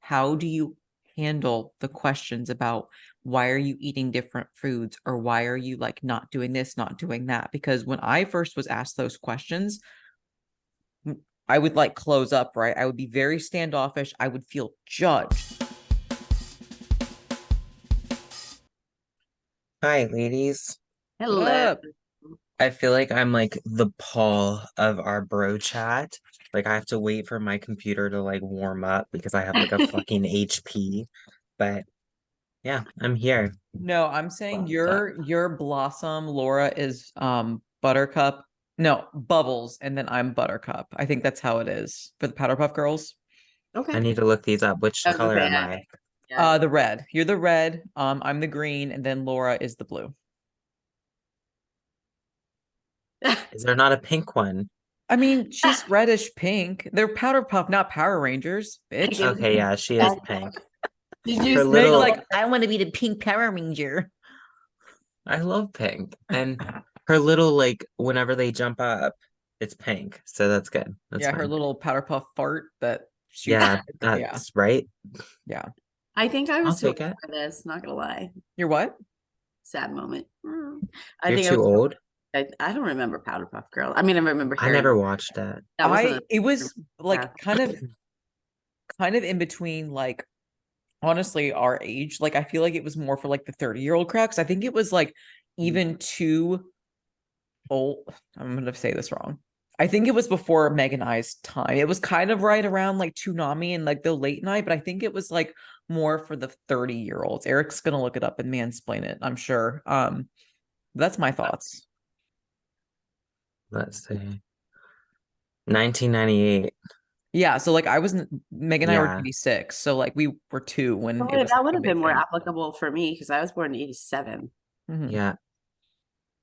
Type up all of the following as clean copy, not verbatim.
how do you handle the questions about why are you eating different foods or why are you like not doing this, not doing that? Because when I first was asked those questions, I would like close up, right? I would be very standoffish. I would feel judged. Hi, ladies. What Hello. up? I feel like I'm like the Paul of our bro chat. Like I have to wait for my computer to like warm up because I have like a fucking HP. But yeah, I'm here. No, I'm saying What's up? your Blossom, Laura is Buttercup. No, Bubbles, and then I'm Buttercup. I think that's how it is for the Powder Puff Girls. Okay. I need to look these up. Which I was gonna color say, am I? yeah. The red. You're the red. I'm the green, and then Laura is the blue. Is there not a pink one? I mean, she's reddish pink. They're Powder Puff, not Power Rangers, I bitch. get Okay, yeah, she is that. pink. Did you Her Meg's little, like, I want to be the pink Power Ranger. I love pink. And her little like whenever they jump up, it's pink. So that's good. That's Yeah, her fine. little Powder Puff fart that shoots. Yeah, Yeah, that's right. yeah. I think I I'll was too take old it. for this, not gonna lie. You're what? Sad moment. I You're think I too was old? I don't remember Powder Puff Girl. I mean, I remember I hearing never watched that. that wasn't It was a like kind of in between like honestly our age. Like I feel like it was more for like the 30-year-old crowd. I think it was like even too old. I'm gonna say this wrong. I think it was before Meg and I's time. It was kind of right around like Toonami and like the late night, but I think it was like more for the 30-year-olds. Eric's gonna look it up and mansplain it, I'm sure. That's my thoughts. Let's see. 1998. Yeah, so like Meg and I were Yeah. 96, so like we were two when it Probably was that would like a have been big more thing. applicable for me because I was born in 87. Mhm. Yeah.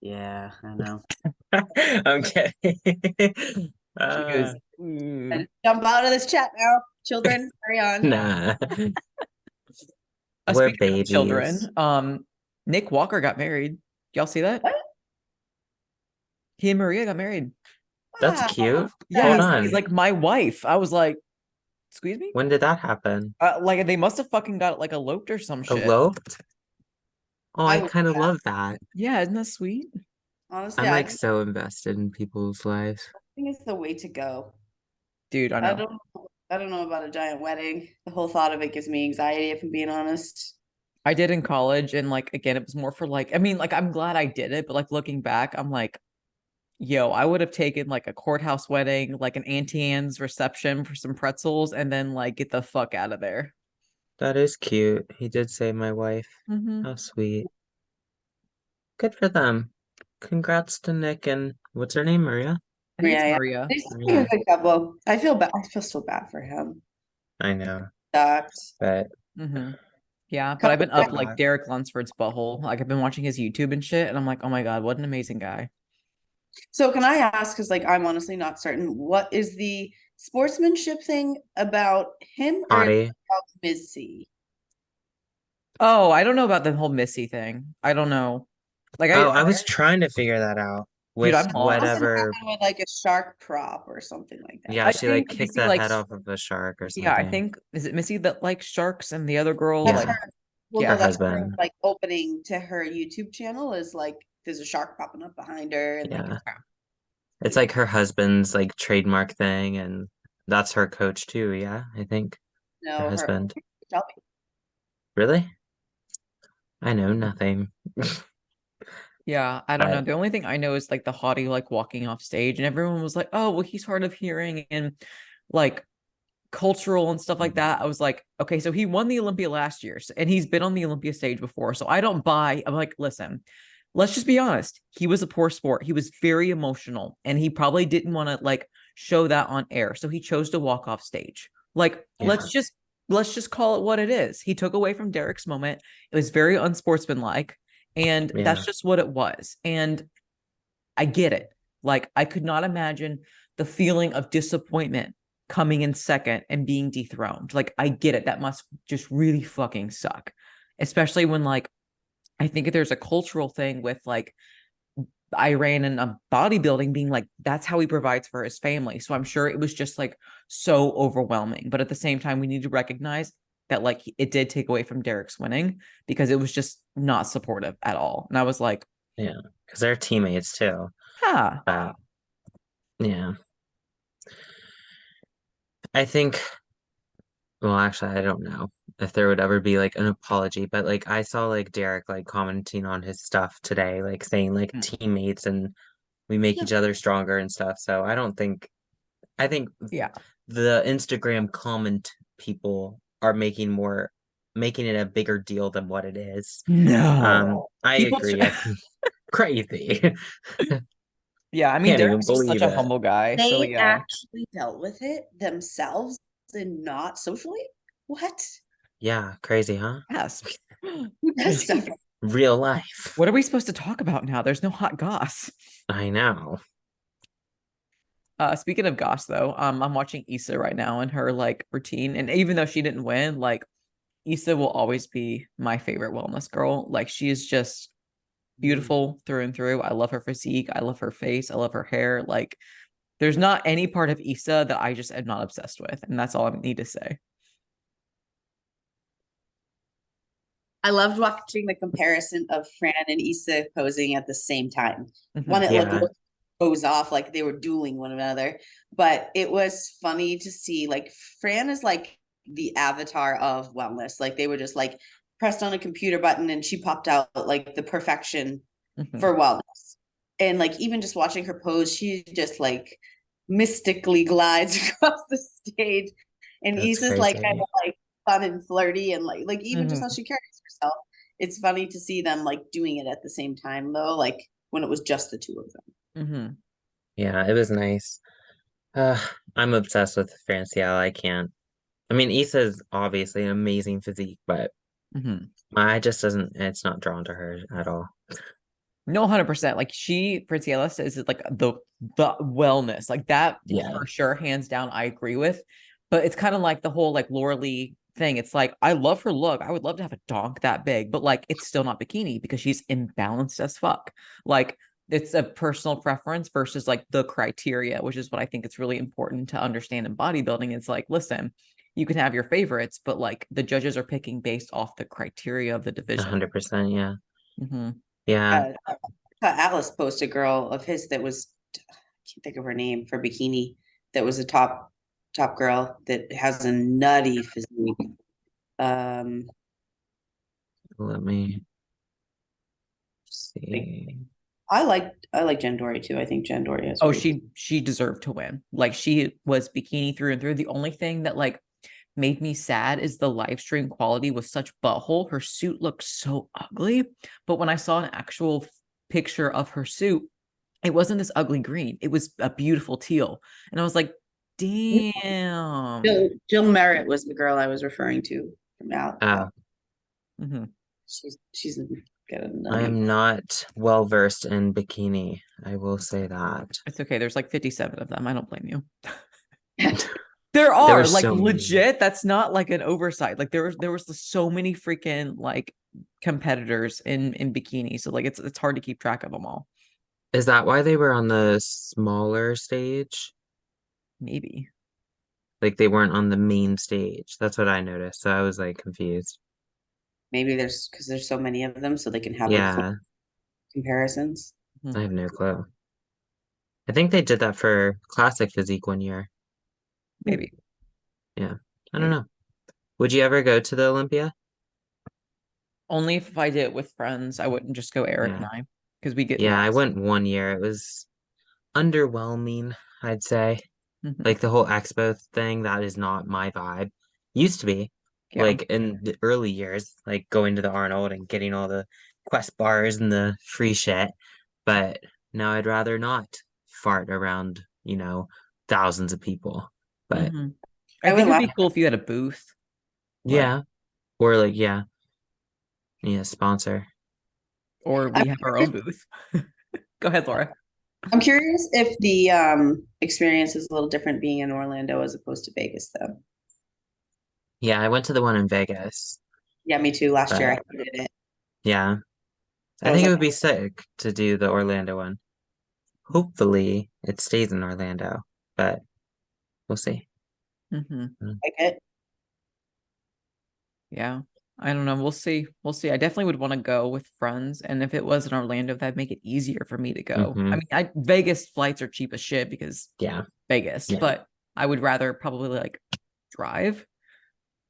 Yeah, I know. I'm kidding. She goes, And jump out of this chat now. Children, carry on. Nah. We're Speaking of children, babies. Nick Walker got married. Y'all see that? What? He and Maria got married. That's Wow. cute. Yeah, Hold he's on. like my wife. I was like, excuse me? When did that happen? Like they must have fucking got like eloped or some shit. Eloped? Oh, I I would, kind of love that. Yeah, isn't that sweet? honestly, I'm I like think so invested in people's lives. it's the way to go. Dude, I I know. don't I don't know about a giant wedding. The whole thought of it gives me anxiety, if I'm being honest. I did in college, and like again, it was more for like, I mean, like I'm glad I did it, but like looking back, I'm like, yo, I would have taken like a courthouse wedding, like an Auntie Anne's reception for some pretzels, and then like get the fuck out of there. That is cute. He did say my wife. Mm-hmm. How sweet. Good for them. Congrats to Nick and what's her name, Maria? I think it's Yeah, yeah. Maria. They seem like Maria. a good couple. I feel bad. I feel so bad for him. I know, Sucks. but Mm-hmm. Yeah, but I've Couple- been up like Derek Lunsford's butthole. Like I've been watching his YouTube and shit, and I'm like, oh my God, what an amazing guy. So can I ask, because like I'm honestly not certain, what is the sportsmanship thing about him or Hottie. about Missy? Oh, I don't know about the whole Missy thing. I don't know. Like Oh, I was trying to figure that out dude, with I'm Something lost. whatever. happened with like a shark prop or something like that. Yeah, I she like think kicked Missy the head likes, off of a shark or yeah, I something. think is it Missy that likes sharks and the other girl That's like Yeah, her. Well, yeah. no, her that's her husband. like opening to her YouTube channel is like there's a shark popping up behind her and like Yeah. it's It's pretty like cool. her husband's like trademark thing, and that's her coach too. Yeah, I think her No, her husband. Shelby. Really? I know nothing. Yeah, I don't know. But The only thing I know is like the hottie like walking off stage and everyone was like, "Oh, well he's hard of hearing and like cultural and stuff like that." I was like, "Okay, so he won the Olympia last year and he's been on the Olympia stage before." So I don't buy. I'm like, "Listen, let's just be honest. He was a poor sport. He was very emotional and he probably didn't want to like show that on air. So he chose to walk off stage. Like, yeah, let's just call it what it is. He took away from Derek's moment. It was very unsportsmanlike and yeah, that's just what it was. And I get it. Like, I could not imagine the feeling of disappointment coming in second and being dethroned. Like, I get it. That must just really fucking suck. Especially when, like, I think there's a cultural thing with like Iran and bodybuilding being like, that's how he provides for his family. So I'm sure it was just like so overwhelming. But at the same time, we need to recognize that like it did take away from Derek's winning because it was just not supportive at all. And I was like, Yeah, because they're teammates too. huh. Yeah. I think, well, actually, I don't know if there would ever be like an apology, but like I saw like Derek like commenting on his stuff today, like saying like Mm. teammates and we make Yeah. each other stronger and stuff. So I think Yeah. the Instagram comment people are making it a bigger deal than what it is. No. I People agree. I think crazy. yeah, I mean Can't even Derek's just such believe a it. humble guy. So They yeah. actually dealt with it themselves and not socially. What? Yeah, crazy, huh? Yes. Who does stuff? Real life. What are we supposed to talk about now? There's no hot goss. I know. Speaking of goss though, I'm watching Issa right now and her like routine. And even though she didn't win, like Issa will always be my favorite wellness girl. Like she is just beautiful through and through. I love her physique. I love her face. I love her hair. Like there's not any part of Issa that I just am not obsessed with. And that's all I need to say. I loved watching the comparison of Fran and Issa posing at the same time. One, Mhm. it Yeah, looked goes off like they were dueling one another, but it was funny to see like Fran is like the avatar of wellness. Like they were just like pressed on a computer button and she popped out like the perfection Mhm. for wellness. And like even just watching her pose, she just like mystically glides across the stage. And that's Issa's like kind crazy. of like fun and flirty and like even just how Mhm. she carries herself. It's funny to see them like doing it at the same time though, like when it was just the two of them. Mhm. Yeah, it was nice. Uh, I'm obsessed with Francielle. I can't. I mean, Issa's obviously an amazing physique, but Mhm. I just doesn't, it's not drawn to her at all. No, 100%. Like she, Fritzy Ellis is like the wellness, like that Yeah, for sure, hands down. I agree with, but it's kind of like the whole like Laura Lee thing. It's like I love her look. I would love to have a donk that big, but like it's still not bikini because she's imbalanced as fuck. Like it's a personal preference versus like the criteria, which is what I think it's really important to understand in bodybuilding. It's like, listen, you can have your favorites, but like the judges are picking based off the criteria of the division. 100%. Yeah. Hmm. Yeah. I saw Atlas post a girl of his that was I can't think of her name for bikini that was a top girl that has a nutty physique. Um, Let me like see. I like Jen Dory too. I think Jen Dory has Oh, great. she deserved to win. Like she was bikini through and through. The only thing that like made me sad is the live stream quality was such butthole. Her suit looked so ugly. But when I saw an actual picture of her suit, it wasn't this ugly green. It was a beautiful teal. And I was like, damn. Jill Merritt was the girl I was referring to from Al. Oh, Mhm. She's got a I nutty. am not well versed in bikini. I will say that. It's okay. There's like 57 of them. I don't blame you. There There were are like so many. legit. That's not like an oversight. Like there was so many freaking like competitors in bikini. So like it's hard to keep track of them all. Is that why they were on the smaller stage? Maybe. Like they weren't on the main stage. That's what I noticed. So I was like confused. Maybe there's because there's so many of them, so they can have like fun Yeah, comparisons. I Mhm. have no clue. I think they did that for Classic Physique one year. Maybe. Yeah. I don't Maybe. know. Would you ever go to the Olympia? Only if I did it with friends. I wouldn't just go Eric and Yeah. I because we get Yeah, I lost. went one year. It was underwhelming, I'd say. Mhm. Like the whole expo thing, that is not my vibe. Used to be, Yeah. like in the early years, like going to the Arnold and getting all the Quest bars and the free shit. But now I'd rather not fart around, thousands of people. But Hmm. I I think went it'd last. be cool if you had a booth. Like, yeah, or like, yeah, sponsor. or I'm we have our own curious, booth. Go ahead, Laura. I'm curious if the experience is a little different being in Orlando as opposed to Vegas, though. Yeah, I went to the one in Vegas, Yeah, me too. Last year I but hated it. yeah, I I was think it like, would be sick to do the Orlando one. Hopefully it stays in Orlando, but we'll see. Hmm. Mm. like it. Yeah. I don't know. We'll see. We'll see. I definitely would want to go with friends. And if it was in Orlando, that'd make it easier for me to go. I Hmm. mean, Vegas flights are cheap as shit because Yeah. Vegas, Yeah. but I would rather probably like drive.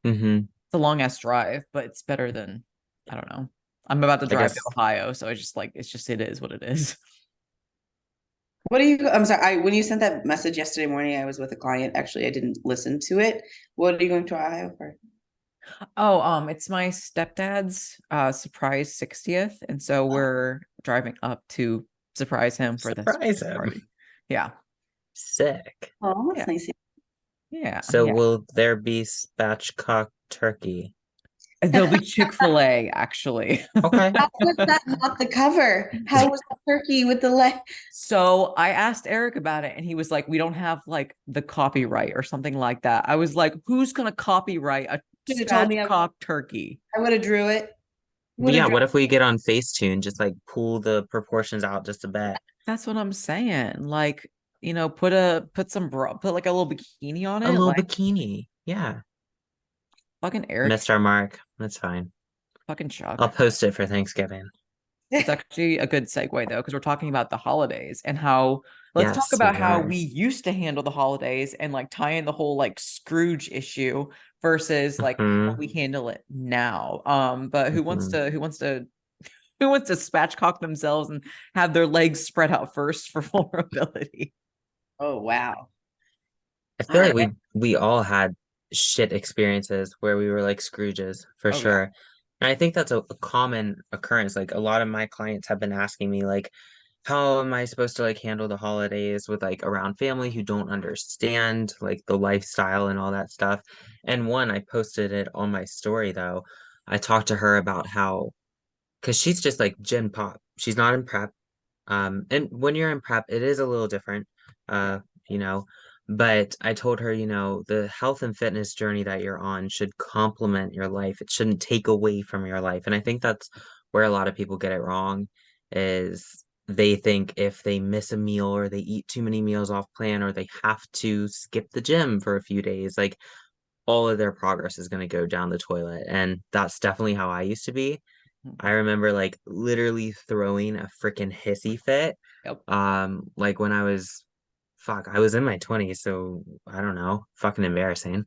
Hmm. It's a long ass drive, but it's better than, I don't know. I'm about to I drive to guess. Ohio, so it is what it is. What do you, I'm sorry, when you sent that message yesterday morning, I was with a client. Actually, I didn't listen to it. What are you going to Ohio for? Oh, it's my stepdad's surprise 60th, and so we're driving up to surprise him for this Surprise him. party. Yeah. Sick. Oh, that's Yeah. nice. Yeah. So Yeah. will there be spatchcock turkey? There'll be Chick-fil-A actually. Okay. How was that not the cover? How was the turkey with the leg? So I asked Eric about it and he was like, we don't have like the copyright or something like that. I was like, who's gonna copyright a Should have told me spatchcock turkey? I would have drew it. Would have Yeah, drew. what if we get on Facetune, just like pull the proportions out just a bit? That's what I'm saying. Like, put like a little bikini on A it. little Like bikini. Yeah. fucking Eric, Missed our mark. That's fine. fucking I'll Chuck. post it for Thanksgiving. It's actually a good segue though, because we're talking about the holidays and how let's talk Yes, about we how are. we used to handle the holidays and like tie in the whole like Scrooge issue versus like how Hmm. we handle it now. But Hmm. who wants to spatchcock themselves and have their legs spread out first for vulnerability? Oh, wow. I All feel like right. we all had shit experiences where we were like Scrooges for Oh yeah. sure. And I think that's a common occurrence. Like a lot of my clients have been asking me like, how am I supposed to like handle the holidays with like around family who don't understand like the lifestyle and all that stuff? And one, I posted it on my story though. I talked to her about how, because she's just like Gen Pop. She's not in prep. And when you're in prep, it is a little different, Yeah. uh, you know. But I told her, the health and fitness journey that you're on should complement your life. It shouldn't take away from your life. And I think that's where a lot of people get it wrong, is they think if they miss a meal or they eat too many meals off plan or they have to skip the gym for a few days, like all of their progress is going to go down the toilet. And that's definitely how I used to be. Mhm. I remember like literally throwing a freaking hissy fit. Yep. Like when I was in my 20s, so I don't know, fucking embarrassing.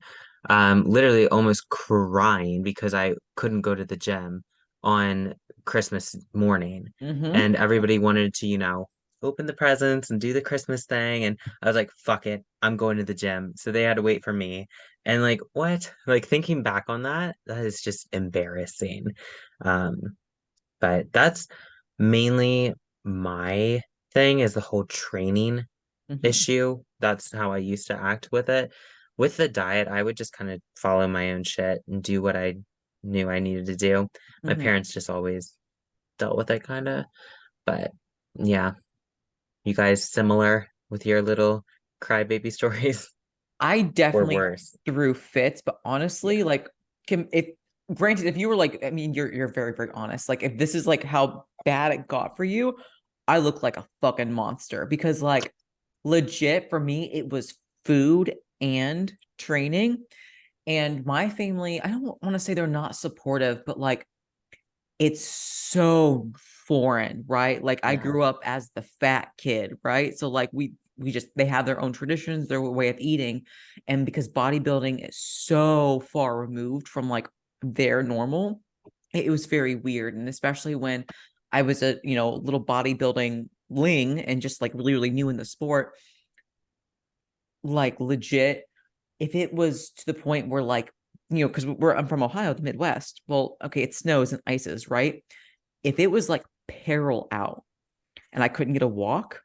Literally almost crying because I couldn't go to the gym on Christmas morning. Mm-hmm. And everybody wanted to, open the presents and do the Christmas thing. And I was like, fuck it, I'm going to the gym. So they had to wait for me. And like, what? Like thinking back on that, that is just embarrassing. Um, but that's mainly my thing, is the whole training Mm-hmm. issue. That's how I used to act with it. With the diet, I would just kind of follow my own shit and do what I knew I needed to do. My Mm-hmm. parents just always dealt with it kind of. But yeah, you guys similar with your little crybaby stories I or definitely worse? threw fits, but Yeah. honestly, like, if granted, if you were like, I mean, you're very, very honest. Like, if this is like how bad it got for you, I look like a fucking monster because, like, legit for me, it was food and training. And my family, I don't want to say they're not supportive, but like, it's so foreign, right? Like I Yeah. grew up as the fat kid, right? So like we just they have their own traditions, their way of eating, and because bodybuilding is so far removed from like their normal, it was very weird. And especially when I was a, little bodybuilding ling and just like really, really new in the sport, like legit, if it was to the point where like, because I'm from Ohio, the Midwest. Well, okay, it snows and ices, right? If it was like peril out and I couldn't get a walk,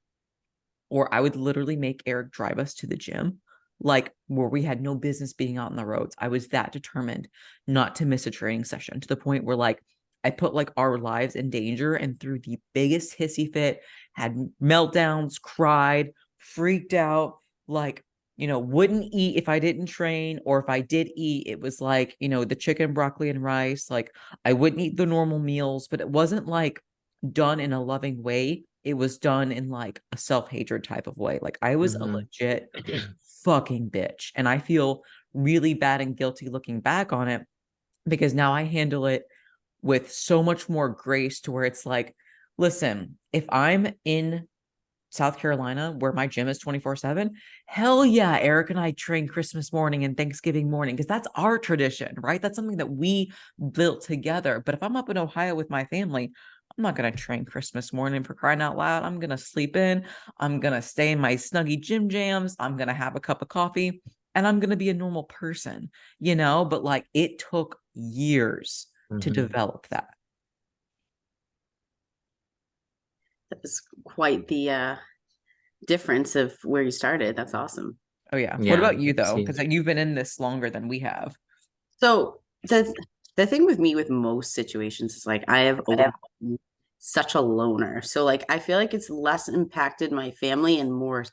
or I would literally make Eric drive us to the gym, like where we had no business being out on the roads. I was that determined not to miss a training session to the point where like I put like our lives in danger and through the biggest hissy fit, had meltdowns, cried, freaked out, like, wouldn't eat if I didn't train, or if I did eat, it was like, the chicken, broccoli, and rice. Like I wouldn't eat the normal meals, but it wasn't like done in a loving way. It was done in like a self-hatred type of way. Like I was a Hmm. legit fucking bitch. And I feel really bad and guilty looking back on it because now I handle it with so much more grace to where it's like, listen, if I'm in South Carolina where my gym is 24/7, hell yeah, Eric and I train Christmas morning and Thanksgiving morning because that's our tradition, right? That's something that we built together. But if I'm up in Ohio with my family, I'm not going to train Christmas morning for crying out loud. I'm going to sleep in. I'm going to stay in my snuggy gym jams. I'm going to have a cup of coffee and I'm going to be a normal person, But like it took years to Mhm. develop that. That was quite the difference of where you started. That's awesome. Oh, yeah. What Yeah, about you, it's though? Because huge. you've been in this longer than we have. So the thing with me with most situations is like I have always been such a loner. So like I feel like it's less impacted my family and more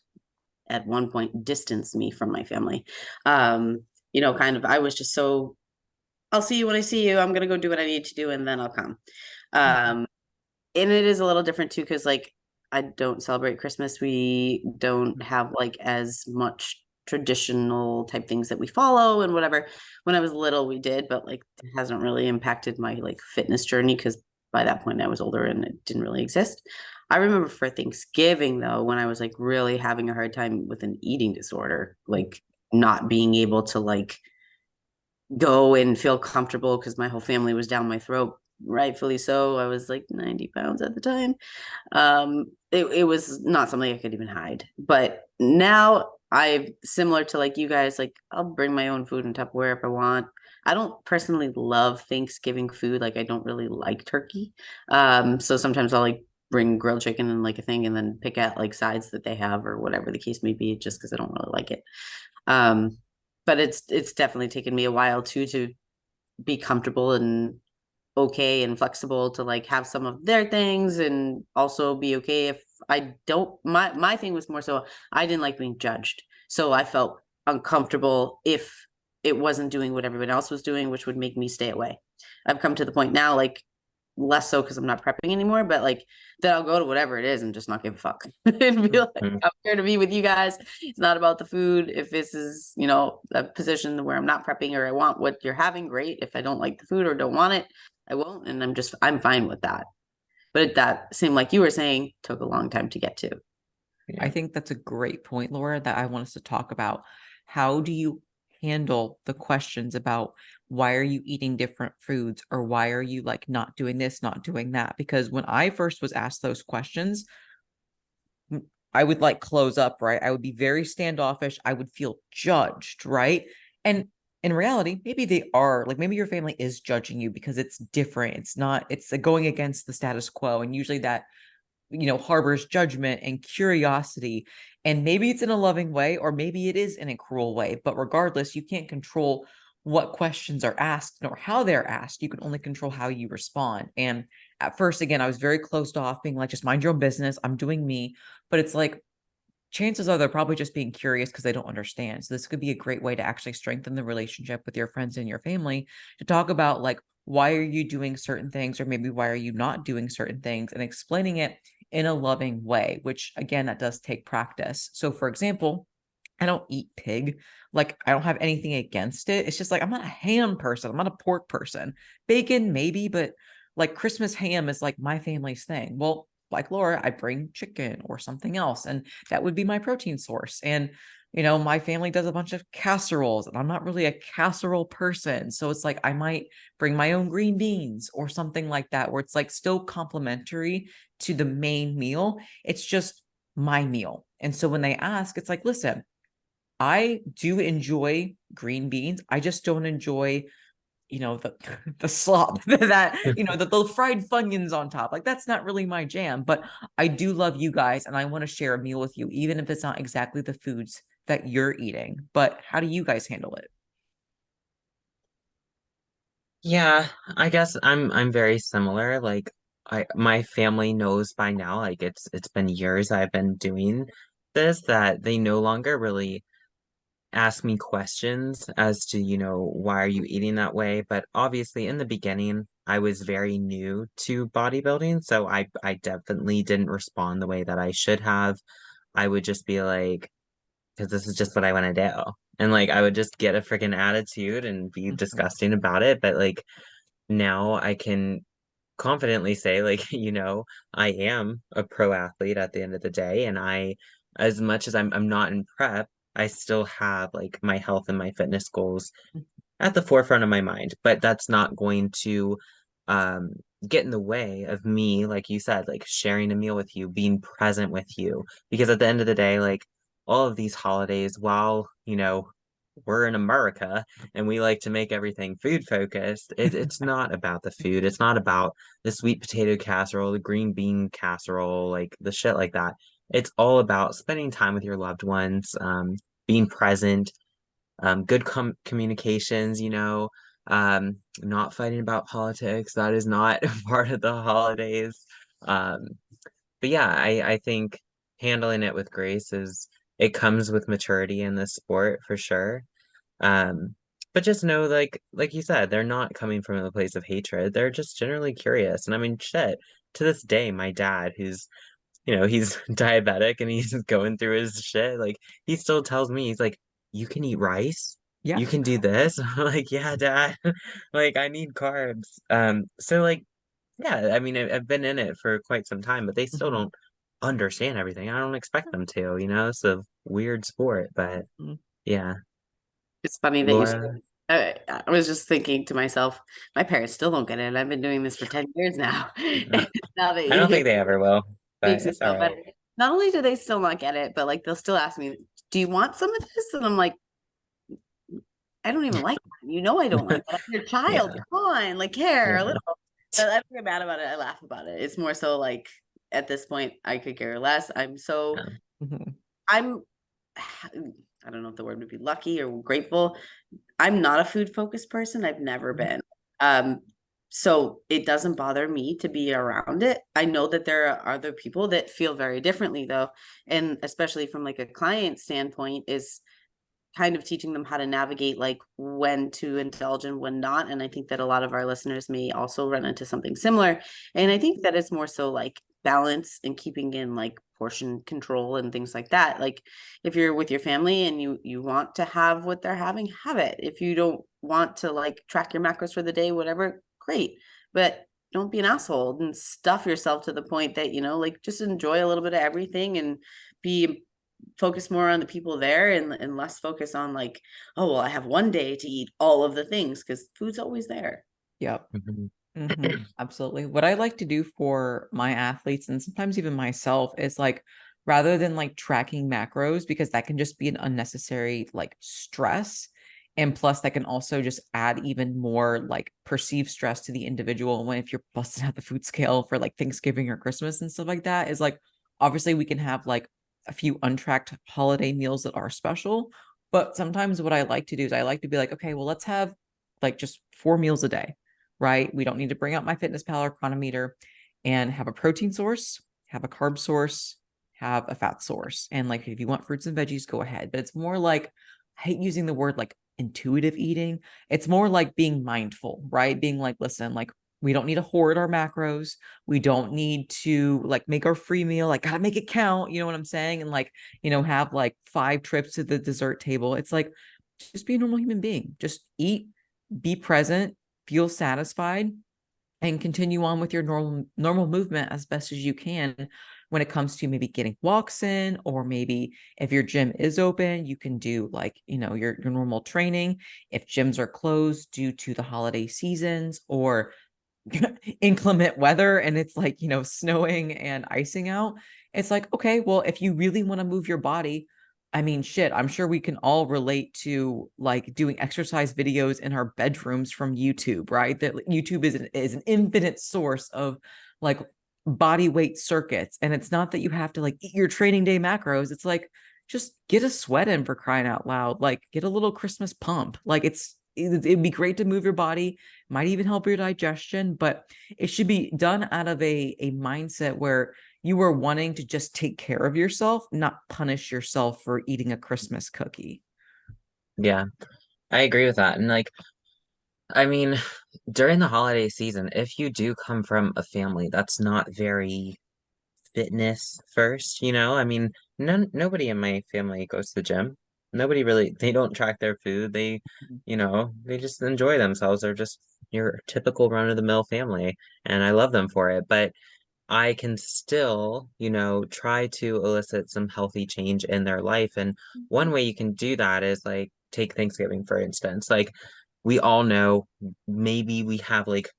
at one point distanced me from my family. Kind of I was just so I'll see you when I see you. I'm gonna go do what I need to do and then I'll come. Mhm. Um, and it is a little different too, because like I don't celebrate Christmas. We don't have like as much traditional type things that we follow and whatever. When I was little, we did, but like it hasn't really impacted my like fitness journey because by that point I was older and it didn't really exist. I remember for Thanksgiving though, when I was like really having a hard time with an eating disorder, like not being able to like go and feel comfortable because my whole family was down my throat, rightfully so. I was like 90 pounds at the time. It was not something I could even hide. But now I similar to like you guys, like I'll bring my own food and Tupperware if I want. I don't personally love Thanksgiving food. Like I don't really like turkey. So sometimes I'll like bring grilled chicken and like a thing and then pick out like sides that they have or whatever the case may be, just because I don't really like it. Um, but it's definitely taken me a while too to be comfortable and okay and flexible to like have some of their things and also be okay if I don't. My thing was more so I didn't like being judged. So I felt uncomfortable if it wasn't doing what everyone else was doing, which would make me stay away. I've come to the point now, like less so because I'm not prepping anymore, but like that I'll go to whatever it is and just not give a fuck and be like, Mhm. I'm here to be with you guys. It's not about the food. If this is, a position where I'm not prepping or I want what you're having, great. If I don't like the food or don't want it, I won't. And I'm fine with that. But that seemed like you were saying took a long time to get to. I Yeah. think that's a great point, Laura, that I want us to talk about. How do you handle the questions about why are you eating different foods or why are you like not doing this, not doing that? Because when I first was asked those questions, I would like close up, right? I would be very standoffish. I would feel judged, right? And in reality, maybe they are like, maybe your family is judging you because it's different. It's not, it's going against the status quo. And usually that harbors judgment and curiosity. And maybe it's in a loving way, or maybe it is in a cruel way. But regardless, you can't control what questions are asked or how they're asked. You can only control how you respond. And at first, again, I was very closed off, being like, just mind your own business. I'm doing me. But it's like, chances are they're probably just being curious because they don't understand. So this could be a great way to actually strengthen the relationship with your friends and your family to talk about like, why are you doing certain things or maybe why are you not doing certain things and explaining it in a loving way, which again, that does take practice. So for example, I don't eat pig. Like I don't have anything against it. It's just like I'm not a ham person. I'm not a pork person. Bacon, maybe, but like Christmas ham is like my family's thing. Well, like Laura, I bring chicken or something else, and that would be my protein source. And my family does a bunch of casseroles, and I'm not really a casserole person. So it's like I might bring my own green beans or something like that, where it's like still complementary to the main meal. It's just my meal. And so when they ask, it's like, listen, I do enjoy green beans. I just don't enjoy, the the slop that, the fried funyuns on top. Like that's not really my jam, but I do love you guys and I want to share a meal with you, even if it's not exactly the foods that you're eating. But how do you guys handle it? Yeah, I guess I'm very similar. Like my family knows by now, like it's been years I've been doing this, that they no longer really ask me questions as to, why are you eating that way? But obviously in the beginning, I was very new to bodybuilding, so I definitely didn't respond the way that I should have. I would just be like, because this is just what I want to do. and like I would just get a freaking attitude and be disgusting about it. But like now I can confidently say like, I am a pro athlete at the end of the day, and as much as I'm not in prep, I still have like my health and my fitness goals at the forefront of my mind, but that's not going to um get in the way of me, like you said, like sharing a meal with you, being present with you. Because at the end of the day, like all of these holidays, while, we're in America and we like to make everything food focused, it's not about the food. It's not about the sweet potato casserole, the green bean casserole, like the shit like that. It's all about spending time with your loved ones, being present, good communications, not fighting about politics. That is not part of the holidays. Um, but yeah, I think handling it with grace it comes with maturity in this sport for sure. Um, but just know, like you said, they're not coming from a place of hatred. They're just generally curious. And I mean, shit, to this day, my dad, who's he's diabetic and he's going through his shit. Like, he still tells me, he's like, you can eat rice, Yeah. you can do this. I'm like, yeah, dad, like, I need carbs. So like, yeah, I mean, I've been in it for quite some time, but they still Mhm. don't understand everything. I don't expect them to, it's a weird sport, but Mhm. yeah. It's funny that you say Laura, I was just thinking to myself, my parents still don't get it. I've been doing this for 10 years now. Now that I don't you think they ever will, but makes me it's all feel right. better. Not only do they still not get it, but like they'll still ask me, "Do you want some of this?" And I'm like, "I don't even like that. You know I don't like that. I'm your child. Yeah, Come on, like care a yeah, little." But I don't get mad about it. I laugh about it. It's more so like at this point, I could care less. yeah. Mhm. I'm I don't know if the word would be lucky or grateful. I'm not a food focused person. I've never been. Um, so it doesn't bother me to be around it. I know that there are other people that feel very differently though. And especially from like a client standpoint is kind of teaching them how to navigate like when to indulge and when not. And I think that a lot of our listeners may also run into something similar. And I think that it's more so like balance and keeping in like portion control and things like that. Like if you're with your family and you want to have what they're having, have it. If you don't want to like track your macros for the day, whatever, great. But don't be an asshole and stuff yourself to the point that, like just enjoy a little bit of everything and be focus more on the people there and less focus on like, oh, well, I have one day to eat all of the things because food's always there. Yep. Mhm. Absolutely. What I like to do for my athletes and sometimes even myself is like rather than like tracking macros, because that can just be an unnecessary like stress. And plus, that can also just add even more like perceived stress to the individual. When if you're busting out the food scale for like Thanksgiving or Christmas and stuff like that, is like obviously we can have like a few untracked holiday meals that are special. But sometimes what I like to do is I like to be like, okay, well, let's have like just 4 meals a day, right? We don't need to bring out my fitness pal or chronometer, and have a protein source, have a carb source, have a fat source. And like if you want fruits and veggies, go ahead. But it's more like, I hate using the word like intuitive eating. It's more like being mindful, right? Being like, listen, like we don't need to hoard our macros. We don't need to like make our free meal, like gotta make it count. You know what I'm saying? And like, have like 5 trips to the dessert table. It's like just be a normal human being. Just eat, be present, feel satisfied, and continue on with your normal movement as best as you can. When it comes to maybe getting walks in, or maybe if your gym is open, you can do like your normal training. If gyms are closed due to the holiday seasons or inclement weather and it's like snowing and icing out, it's like, okay, well, if you really want to move your body, I mean, shit, I'm sure we can all relate to like doing exercise videos in our bedrooms from YouTube, right? That YouTube is an infinite source of like body weight circuits. And it's not that you have to like eat your training day macros. It's like just get a sweat in, for crying out loud. Like get a little Christmas pump. Like it'd be great to move your body, might even help your digestion, but it should be done out of a mindset where you are wanting to just take care of yourself, not punish yourself for eating a Christmas cookie. Yeah, I agree with that. And like, I mean, during the holiday season, if you do come from a family that's not very fitness first, I mean, nobody in my family goes to the gym. nobody really, they don't track their food. They, Mhm. they just enjoy themselves. They're just your typical run-of-the-mill family, and I love them for it. But I can still, try to elicit some healthy change in their life. And one way you can do that is like take Thanksgiving, for instance. Like we all know maybe we have like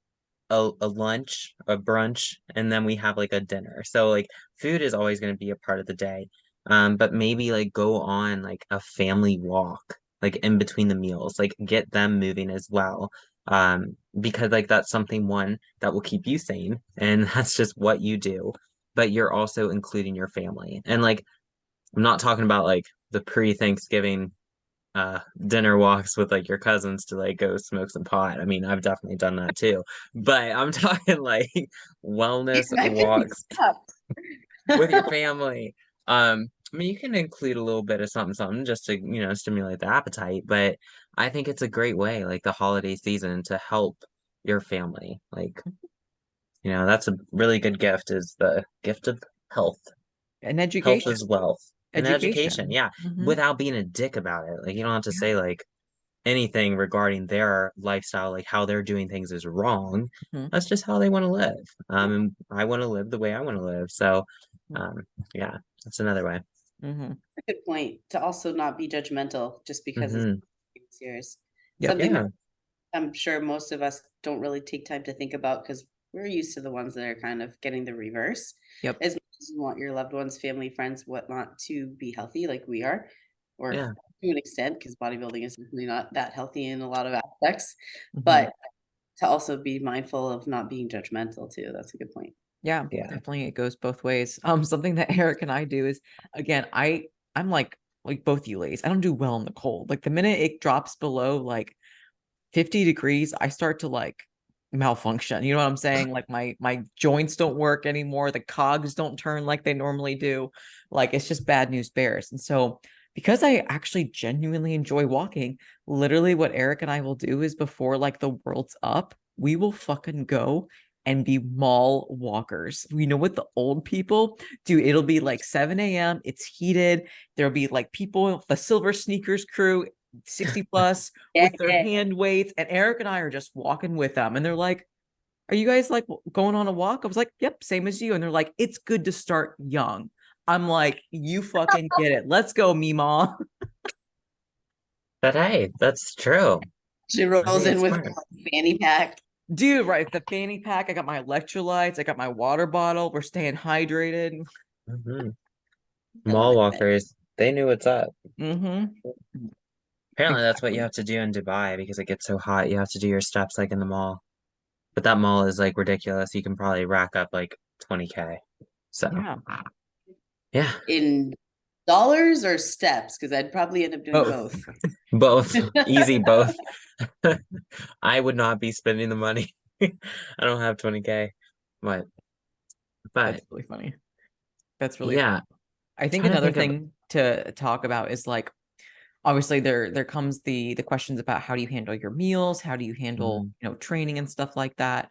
a lunch, a brunch, and then we have like a dinner. So like food is always going to be a part of the day. But maybe like go on like a family walk, like in between the meals, like get them moving as well. Because like that's something one that will keep you sane, and that's just what you do. But you're also including your family. And like I'm not talking about like the pre-Thanksgiving dinner walks with like your cousins to like go smoke some pot. I mean, I've definitely done that too. But I'm talking like wellness My family walks sucks. with your family. I mean, you can include a little bit of something just to, stimulate the appetite, but I think it's a great way, like the holiday season, to help your family. Like, that's a really good gift is the gift of health. And Health education. is wealth. And education, Education. yeah, without being a dick about it. Like you don't have to Yeah. say like anything regarding their lifestyle, like how they're doing things is wrong. Mhm. That's just how they want to live. And I want to live the way I want to live. So, Mhm. um, yeah, that's another way. Mhm. A good point to also not be judgmental just because Hmm. it's yours. Yep. Something that Yeah, I'm sure most of us don't really take time to think about because we're used to the ones that are kind of getting the reverse. Yep. As much as you want your loved ones, family, friends, whatnot to be healthy like we are, or yeah, to an extent, because bodybuilding is certainly not that healthy in a lot of aspects, Mhm. but to also be mindful of not being judgmental too. That's a good point. Yeah, yeah. definitely it goes both ways. Something that Eric and I do is again, I'm like both you ladies. I don't do well in the cold. Like the minute it drops below like 50 degrees, I start to like malfunction. You know what I'm saying? Like my joints don't work anymore. The cogs don't turn like they normally do. Like it's just bad news bears. And so because I actually genuinely enjoy walking, literally what Eric and I will do is before like the world's up, we will fucking go and be mall walkers. You know what the old people do? It'll be like 7 a.m. It's heated. There'll be like people, the Silver Sneakers crew, 60 plus Yeah. with their hand weights, and Eric and I are just walking with them, and they're like, are you guys like going on a walk? I was like, yep, same as you. And they're like, it's good to start young. I'm like, you fucking get it, let's go, Mima. But hey, that's true. She I rolls think in it's with smart. a fanny pack. Dude, right, the fanny pack, I got my electrolytes, I got my water bottle, we're staying hydrated. Hmm. I love Mall it. walkers, they knew what's up. Apparently, that's what you Exactly. have to do in Dubai because it gets so hot. You have to do your steps like in the mall. But that mall is like ridiculous. You can probably rack up like 20K. So, Yeah, yeah, In dollars or steps? Because I'd probably end up doing both. both. both easy, both. I would not be spending the money. I don't have 20K. But That's but really funny. That's really yeah, funny. I think trying to another think of thing to talk about is like obviously there comes the questions about how do you handle your meals, how do you handle mhm, training and stuff like that.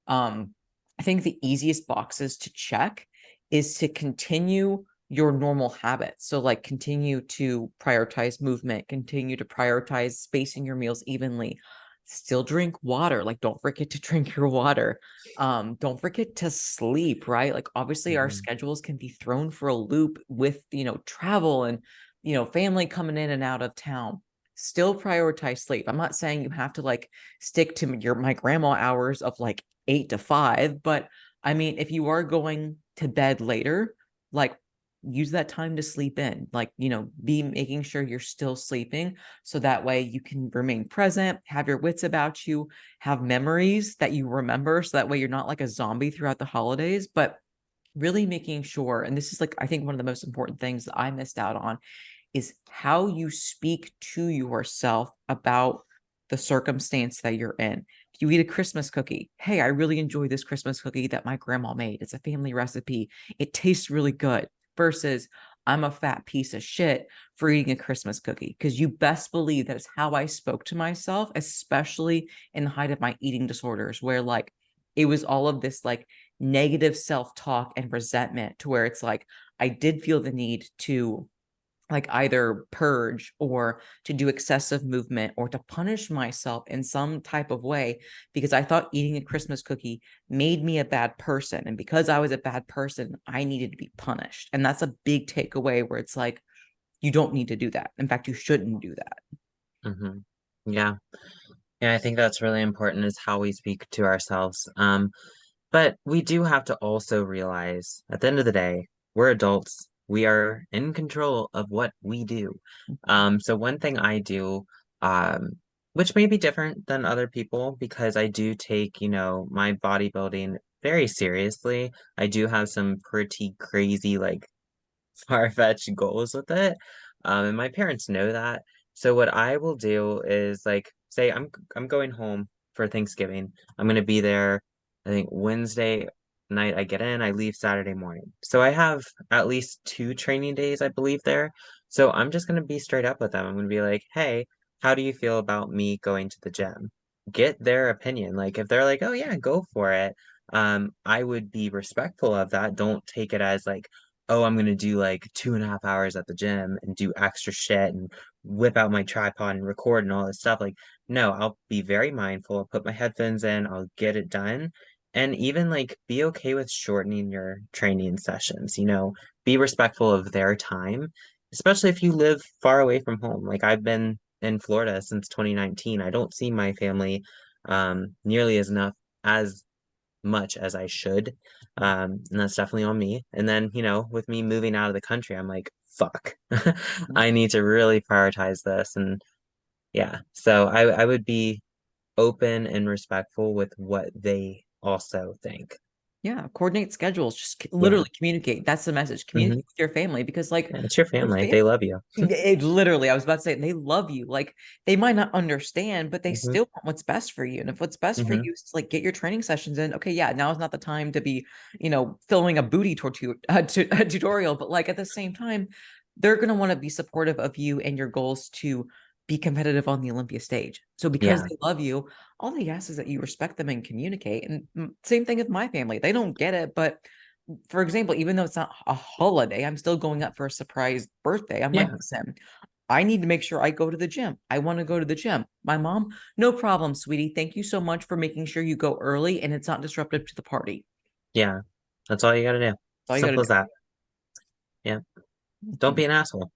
um I think the easiest boxes to check is to continue your normal habits, so like continue to prioritize movement, continue to prioritize spacing your meals evenly, still drink water, like don't forget to drink your water. Don't forget to sleep, right? Like obviously our mhm, schedules can be thrown for a loop with travel and family coming in and out of town. Still prioritize sleep. I'm not saying you have to like stick to my grandma hours of like 8 to 5, but I mean, if you are going to bed later, like use that time to sleep in, like, be making sure you're still sleeping. So that way you can remain present, have your wits about you, have memories that you remember. So that way you're not like a zombie throughout the holidays, but really making sure, and this is like, I think one of the most important things that I missed out on is how you speak to yourself about the circumstance that you're in. If you eat a Christmas cookie, hey, I really enjoy this Christmas cookie that my grandma made. It's a family recipe. It tastes really good. Versus, I'm a fat piece of shit for eating a Christmas cookie. Because you best believe that is how I spoke to myself, especially in the height of my eating disorders, where like it was all of this like negative self talk and resentment to where it's like I did feel the need to like either purge or to do excessive movement or to punish myself in some type of way because I thought eating a Christmas cookie made me a bad person. And because I was a bad person, I needed to be punished. And that's a big takeaway where it's like, you don't need to do that. In fact, you shouldn't do that. Hmm. Yeah. Yeah, I think that's really important is how we speak to ourselves. But we do have to also realize at the end of the day, we're adults. We are in control of what we do. So one thing I do, um, which may be different than other people because I do take, my bodybuilding very seriously. I do have some pretty crazy, like far-fetched goals with it. And my parents know that. So what I will do is like say I'm going home for Thanksgiving. I'm gonna be there, I think Wednesday night I get in, I leave Saturday morning. So I have at least 2 training days, I believe, there. So I'm just gonna be straight up with them. I'm gonna be like, hey, how do you feel about me going to the gym? Get their opinion. Like if they're like, oh yeah, go for it. I would be respectful of that. Don't take it as like, oh, I'm gonna do like 2.5 hours at the gym and do extra shit and whip out my tripod and record and all this stuff. Like, no, I'll be very mindful. I'll put my headphones in, I'll get it done. And even like be okay with shortening your training sessions, be respectful of their time, especially if you live far away from home. Like I've been in Florida since 2019. I don't see my family nearly as much as I should. And that's definitely on me. And then, with me moving out of the country, I'm like, fuck, I need to really prioritize this. And yeah, so I would be open and respectful with what they also think. Yeah, coordinate schedules, just Yeah. literally communicate. That's the message. Hmm. Communicate with your family because like Yeah, it's your your family. family, They love you. it literally, I was about to say, they love you. Like they might not understand, but they Hmm. still want what's best for you. And if what's best for Hmm. you is to, like get your training sessions in, okay, yeah, now is not the time to be, filming a booty a tutorial. But like at the same time, they're gonna want to be supportive of you and your goals to be competitive on the Olympia stage. So because Yeah. they love you, all they ask is that you respect them and communicate. And same thing with my family. They don't get it, but for example, even though it's not a holiday, I'm still going up for a surprise birthday. I'm like, Yeah. listen, I need to make sure I go to the gym. I want to go to the gym. My mom, no problem, sweetie. Thank you so much for making sure you go early and it's not disruptive to the party. Yeah. That's all you got to do. That's all you got to Simple as do. that. Yeah. Don't be an asshole.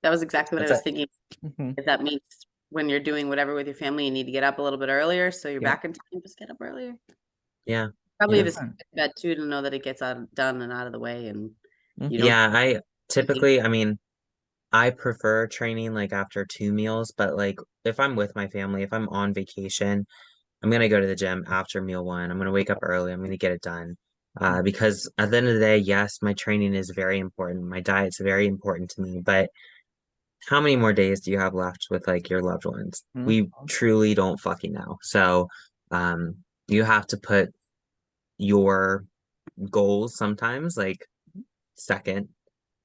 That was exactly what I That's was it. thinking. Mhm. If that means when you're doing whatever with your family, you need to get up a little bit earlier, so you're Yeah. back in time. Just get up earlier. Yeah. Probably Yeah. this bed too, to know that it gets done and out of the way, and you Mhm. don't. Yeah. I You think, typically, I mean, I prefer training like after 2 meals, but like if I'm with my family, if I'm on vacation, I'm gonna go to the gym after meal one. I'm gonna wake up early. I'm gonna get it done. Because at the end of the day, yes, my training is very important. My diet's very important to me, but how many more days do you have left with like your loved ones? We Mhm. truly don't fucking know. So, you have to put your goals sometimes like second,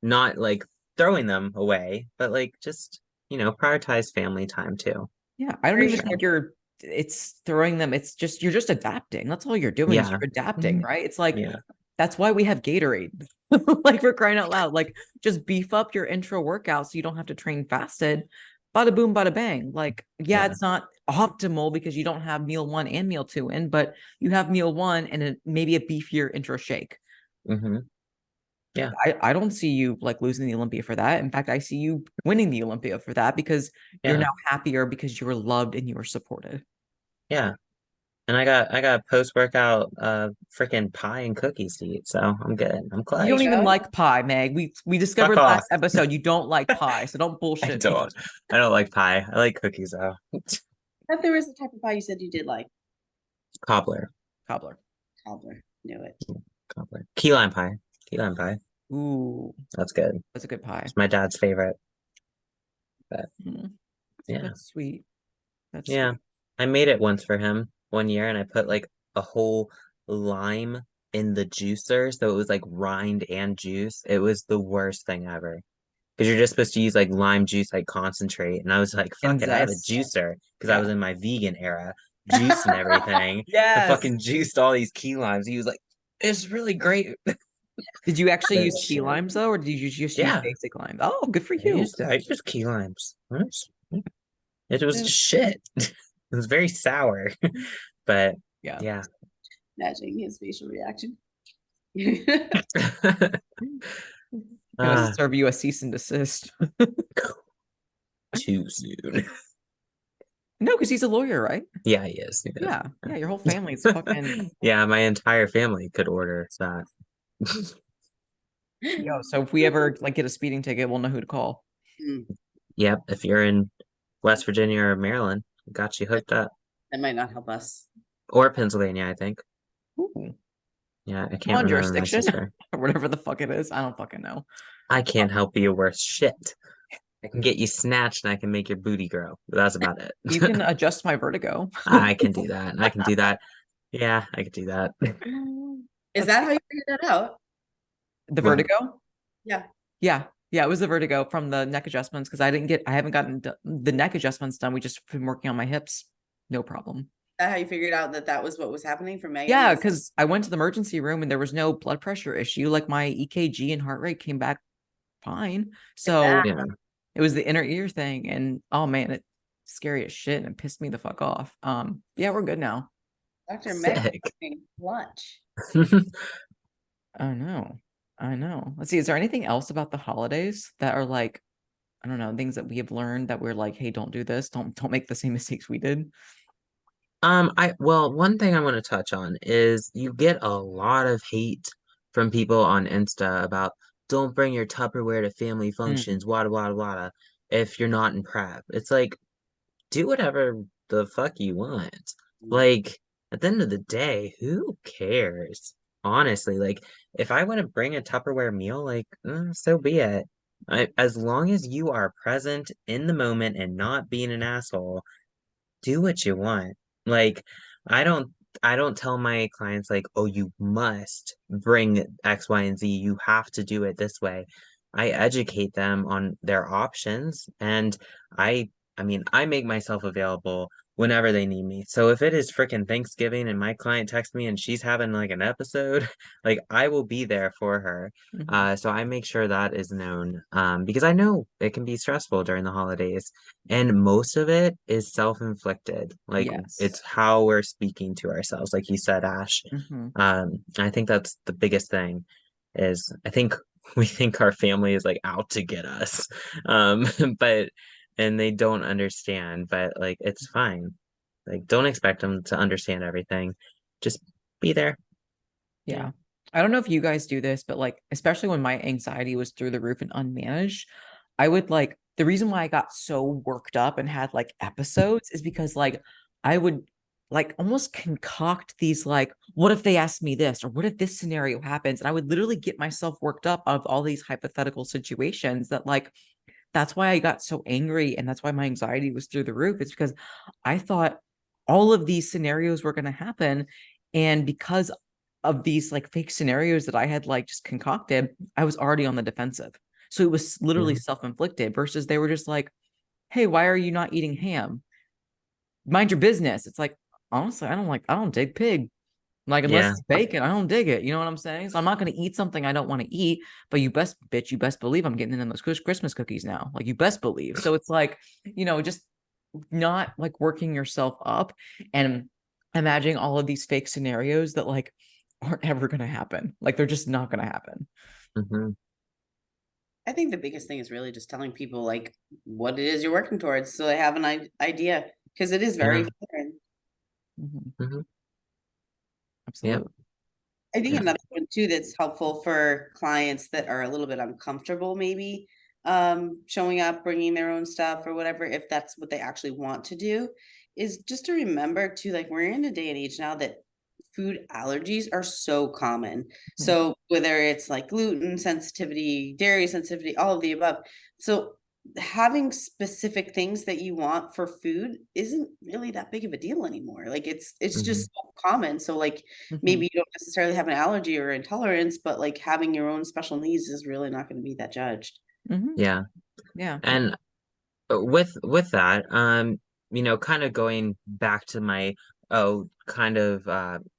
not like throwing them away, but like just, prioritize family time too. Yeah, I don't very even sure. think it's throwing them. It's just you're just adapting. That's all you're doing is Yeah. you're adapting, Mhm. right? It's like Yeah. that's why we have Gatorade. Like for crying out loud. Like just beef up your intro workout so you don't have to train fasted. Bada boom, bada bang. Like, yeah, Yeah. it's not optimal because you don't have meal one and meal two in, but you have meal one and maybe a beefier intro shake. Hmm. Yeah. I don't see you like losing the Olympia for that. In fact, I see you winning the Olympia for that because you're Yeah. now happier because you were loved and you were supported. Yeah. And I got post-workout freaking pie and cookies to eat, so I'm good. I'm You There don't you clutch. even go. like pie, Meg. We Fuck discovered off. last episode you don't like pie, so don't I bullshit me. don't. I don't like pie. I like cookies though. I thought there was a type of pie you said you did like. Cobbler. Cobbler. Cobbler. Knew it. Cobbler. Key lime pie. Key lime pie. Ooh, That's good. that's a good pie. It's my dad's favorite. But Mm, yeah. that's sweet. That's Yeah. sweet. I made it once for him one year and I put like a whole lime in the juicer, so it was like rind and juice. It was the worst thing ever. Because you're just supposed to use like lime juice, like concentrate. And I was like, fuck And it, I have a zest. juicer because I Yeah. was in my vegan era, juicing everything. I Yes. fucking juiced all these key limes. He was like, it's really great. Did you actually But use key limes though, or did you just use yeah, basic limes? Oh, good for I you. used key limes. It was just shit. It was very sour. But Yeah. yeah. Imagining his facial reaction. Gonna Ah, serve you a cease and desist. too soon. No, because he's a lawyer, right? Yeah, he is. He is. Yeah. Yeah, your whole family's fucking Yeah, my entire family could order that. yo. So if we ever like get a speeding ticket, we'll know who to call. Mm, Yep, if you're in West Virginia or Maryland, got you hooked up. that might not help us. Or Pennsylvania, I think. Ooh. Yeah, I Come can't on, remember my jurisdiction. sister. Or whatever the fuck it is. I don't fucking know. I can't help you worse shit. I can get you snatched and I can make your booty grow. But that's about it. You can adjust my vertigo. I can do that. I can do that. Yeah, I can do that. Is that how you figured that out? The Well, vertigo? Yeah. Yeah. Yeah, it was the vertigo from the neck adjustments because I haven't gotten the neck adjustments done. We just been working on my hips. No problem. Is that how you figured out that that was what was happening for Megan? Yeah, Was- because I went to the emergency room and there was no blood pressure issue. Like my EKG and heart rate came back fine. So yeah. it was the inner ear thing. And oh man, it's scary as shit and it pissed me the fuck off. Yeah, we're good now. Dr. Meg Sick. lunch. I know. I know. Let's see. Is there anything else about the holidays that are like, I don't know, things that we have learned that we're like, hey, don't do this. Don't make the same mistakes we did. Well, one thing I want to touch on is you get a lot of hate from people on Insta about don't bring your Tupperware to family Mm, functions, wada wada wada, if you're not in prep. It's like, do whatever the fuck you want. Like, at the end of the day, who cares? Honestly, like, if I want to bring a Tupperware meal, like, so be it. As long as you are present in the moment and not being an asshole, do what you want. Like, I don't I don't tell my clients like, "Oh, you must bring X, Y, and Z. You have to do it this way." I educate them on their options and I I mean, I make myself available whenever they need me. So if it is freaking Thanksgiving and my client texts me and she's having like an episode, like I will be there for her. mhm. So I make sure that is known because I know it can be stressful during the holidays. And most of it is self-inflicted. Like Yes. it's how we're speaking to ourselves, like you said, Ash. Hmm. I think that's the biggest thing is I think we think our family is like out to get us. Um, but and they don't understand, but like it's fine. Like don't expect them to understand everything. Just be there. Yeah. I don't know if you guys do this, but like, especially when my anxiety was through the roof and unmanaged, I would like the reason why I got so worked up and had like episodes is because like I would like almost concoct these like, what if they ask me this or what if this scenario happens? And I would literally get myself worked up out of all these hypothetical situations that like that's why I got so angry and that's why my anxiety was through the roof. It's because I thought all of these scenarios were going to happen. And because of these like fake scenarios that I had like just concocted, I was already on the defensive. So it was literally Yeah. self-inflicted versus they were just like, hey, why are you not eating ham? Mind your business. It's like, honestly, I don't dig pig. Like, unless Yeah. it's bacon, I don't dig it. You know what I'm saying? So I'm not going to eat something I don't want to eat, but you best believe I'm getting in those Christmas cookies now. Like, you best believe. So it's like, just not like working yourself up and imagining all of these fake scenarios that like aren't ever going to happen. Like, they're just not going to happen. Hmm. I think the biggest thing is really just telling people like what it is you're working towards so they have an idea because it is very Yeah. foreign. Mhm. Hmm. Yeah. Absolutely. I think Yeah. another one too that's helpful for clients that are a little bit uncomfortable maybe showing up, bringing their own stuff or whatever, if that's what they actually want to do, is just to remember to like we're in a day and age now that food allergies are so common. Mhm. So whether it's like gluten sensitivity, dairy sensitivity, all of the above. So having specific things that you want for food isn't really that big of a deal anymore. Like it's Hmm. just so common. So like Mhm. maybe you don't necessarily have an allergy or intolerance, but like having your own special needs is really not going to be that judged. Mhm. Yeah. Yeah. And with that, kind of going back to my oh, kind of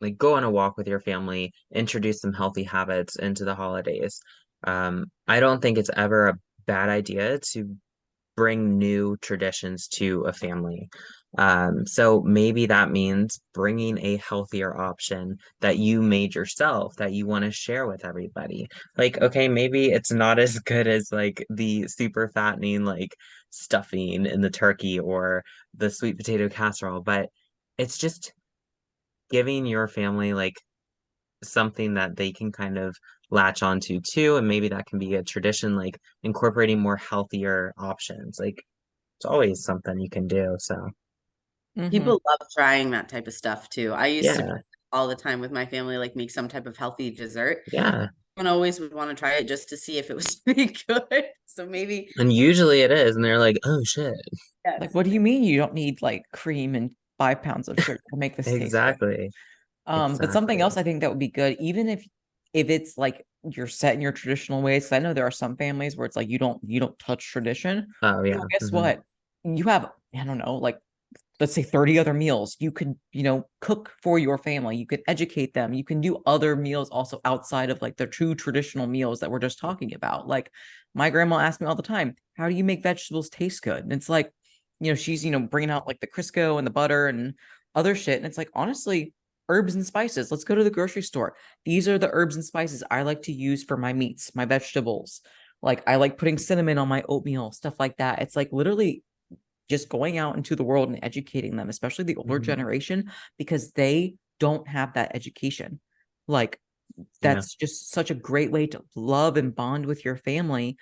like go on a walk with your family, introduce some healthy habits into the holidays. I don't think it's ever a bad idea to bring new traditions to a family. So maybe that means bringing a healthier option that you made yourself that you want to share with everybody. Like, okay, maybe it's not as good as like the super fattening, like stuffing in the turkey or the sweet potato casserole, but it's just giving your family like something that they can kind of latch onto too. And maybe that can be a tradition, like incorporating more healthier options. Like, it's always something you can do. So Mhm. People love trying that type of stuff too. I used to do yeah, it all the time with my family, like make some type of healthy dessert. yeah. And always would want to try it just to see if it was any good. So maybe, And usually it is, and they're like, oh shit. Like, yes. what do you mean you don't need like cream and 5 pounds of sugar to make this taste good? Exactly. But something else Exactly. I think that would be good, even if it's like you're set in your traditional ways. 'Cause I know there are some families where it's like you don't touch tradition. Oh Well, yeah. guess what? You have, I don't know, like let's say 30 other meals. You could, cook for your family. You could educate them. You can do other meals also outside of like the true traditional meals that we're just talking about. Like my grandma asked me all the time, how do you make vegetables taste good? And it's like, she's, bringing out like the Crisco and the butter and other shit. And it's like, honestly, herbs and spices. Let's go to the grocery store. These are the herbs and spices I like to use for my meats, my vegetables. Like I like putting cinnamon on my oatmeal, stuff like that. It's like literally just going out into the world and educating them, especially the older Mhm. generation, because they don't have that education. Like Yeah. that's just such a great way to love and bond with your family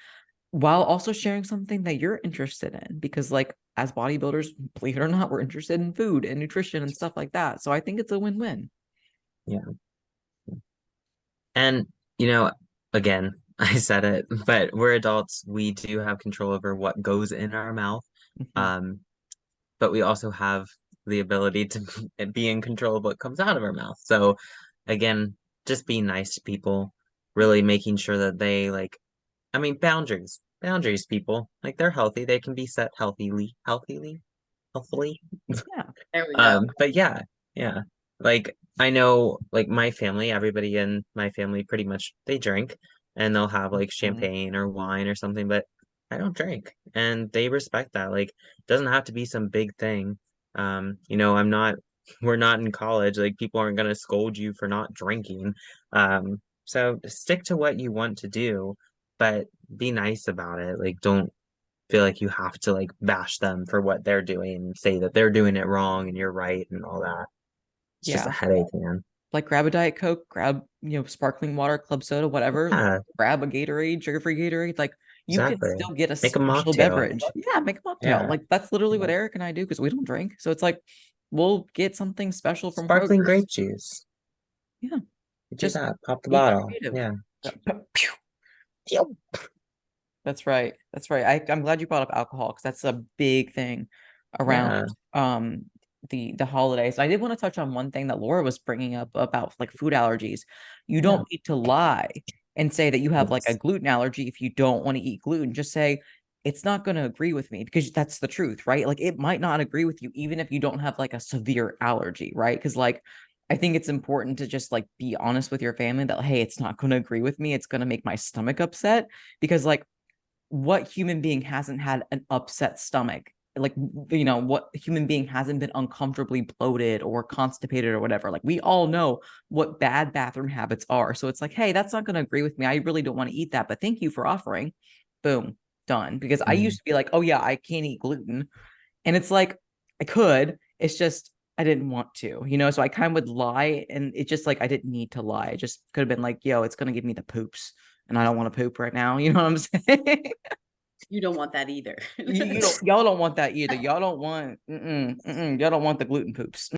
while also sharing something that you're interested in. Because like as bodybuilders, believe it or not, we're interested in food and nutrition and stuff like that. So I think it's a win-win. Yeah. And, you know, again, I said it, but we're adults. We do have control over what goes in our mouth. Mhm. Um, but we also have the ability to be in control of what comes out of our mouth. So, again, just be nice to people, really making sure that they like, I mean, boundaries, people, like they're healthy. They can be set healthily. Yeah. There we go. But yeah, yeah. Like I know like my family, everybody in my family pretty much they drink and they'll have like Mhm. champagne or wine or something, but I don't drink. And they respect that. Like it doesn't have to be some big thing. I'm not we're not in college. Like people aren't gonna scold you for not drinking. So stick to what you want to do, but be nice about it. Like don't feel like you have to like bash them for what they're doing and say that they're doing it wrong and you're right and all that. It's just a Yeah. headache, man. Like grab a Diet Coke, grab, sparkling water, club soda, whatever, like Yeah, grab a Gatorade, sugar-free Gatorade. Like you can exactly. still get a Make a special mocktail. beverage. Yeah, make a mocktail. Yeah. Like that's literally what Yeah. Eric and I do because we don't drink. So it's like we'll get something special from Sparkling Kroger's. grape juice. Yeah, You do just that. Pop the be bottle. creative. Yeah. Pew. Yep. That's right. That's right. I'm glad you brought up alcohol because that's a big thing around Yeah. um the holidays. I did want to touch on one thing that Laura was bringing up about like food allergies. You Yeah. don't need to lie and say that you have like a Yes. gluten allergy if you don't want to eat gluten. Just say it's not going to agree with me because that's the truth, right? Like it might not agree with you even if you don't have like a severe allergy, right? Because like I think it's important to just like be honest with your family that hey, it's not going to agree with me. It's going to make my stomach upset because like what human being hasn't had an upset stomach? Like, what human being hasn't been uncomfortably bloated or constipated or whatever? Like, we all know what bad bathroom habits are. So it's like, hey, that's not going to agree with me. I really don't want to eat that, but thank you for offering. Boom, done. Because I Mhm. used to be like, oh, yeah, I can't eat gluten. And it's like, I could. It's just, I didn't want to, So I kind of would lie. And it just like, I didn't need to lie. It just could have been like, yo, it's going to give me the poops. And I don't want to poop right now. You know what I'm saying? You don't want that either. Y'all don't want that either. Y'all don't want, y'all don't want the gluten poops.